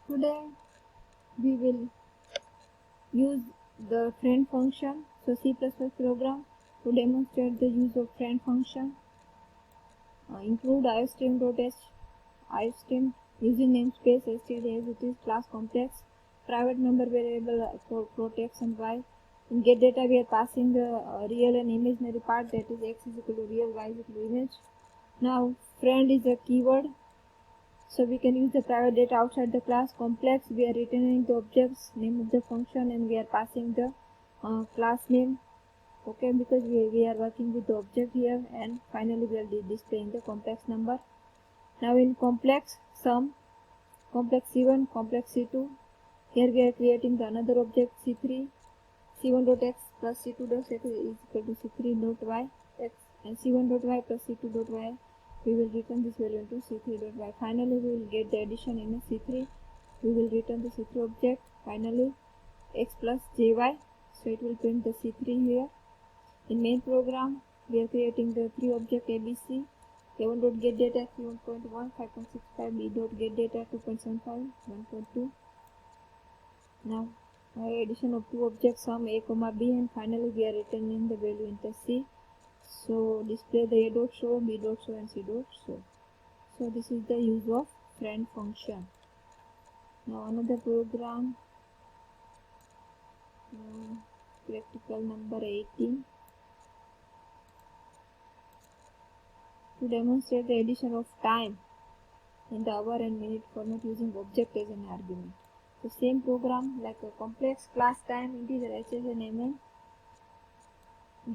Today we will use the friend function. So C++ program to demonstrate the use of friend function. Include iostream.h, iostream using namespace std as it is, class complex, private member variable for protects and y. In get data we are passing the real and imaginary part, that is x is equal to real, y is equal to image. Now friend is a keyword, so we can use the private data outside the class. Complex, we are returning the object's name of the function and we are passing the class name, okay, because we are working with the object here. And finally we are displaying the complex number. Now in complex sum, complex C1, complex C2, here we are creating the another object C3, C1.x plus C2.x is equal to C3.y x, and C1.y plus C2.y. We will return this value into C3.y. Finally we will get the addition in a C3. We will return the C3 object. Finally x plus jy, so it will print the C3 here. In main program we are creating the three object ABC. A1.getData 3.1, 5.65, B.getData 2.75, 1.2. Now addition of two objects sum a comma b, and finally we are returning the value into C. So display the a dot show, b dot show and c dot show. So this is the use of friend function. Now another program, practical number 18. To demonstrate the addition of time in the hour and minute format using object as an argument. So same program like a complex class time, integer h as an element,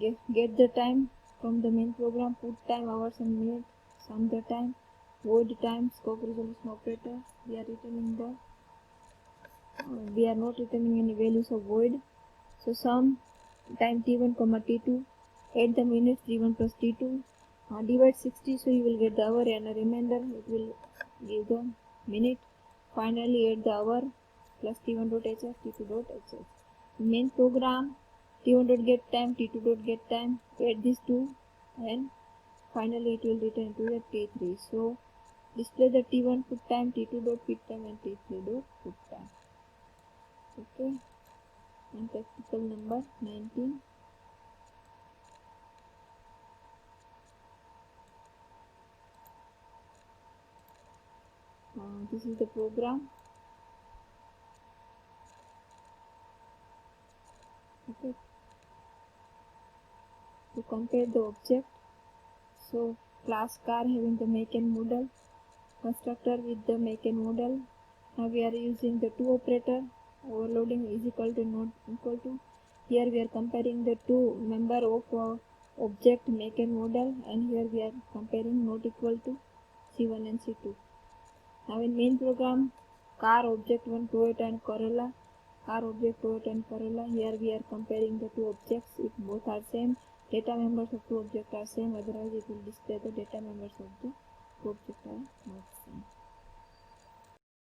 get the time from the main program, put time, hours and minutes, sum the time, void time, scope resolution operator. We are returning the we are not returning any values of void. So sum time t1 comma t2, add the minutes t1 plus t2, divide 60, so you will get the hour and a remainder it will give the minute. Finally add the hour plus t1.hf, t2.hf. Main program t1.getTime, t2.getTime, add these two and finally it will return to the t3. So display the t1 put time, t2.put and t3.put time. Okay, and practical number 19. This is the program. Okay, to compare the object, so class car having the make and model, constructor with the make and model. Now we are using the to operator, overloading is equal to not equal to. Here we are comparing the two member of object make and model, and here we are comparing not equal to C1 and C2. Now in main program, car object 1 Toyota and Corolla, car object Toyota and Corolla. Here we are comparing the two objects. If both are same, data members of two objects are same, otherwise it will display the data members of the two objects are not same.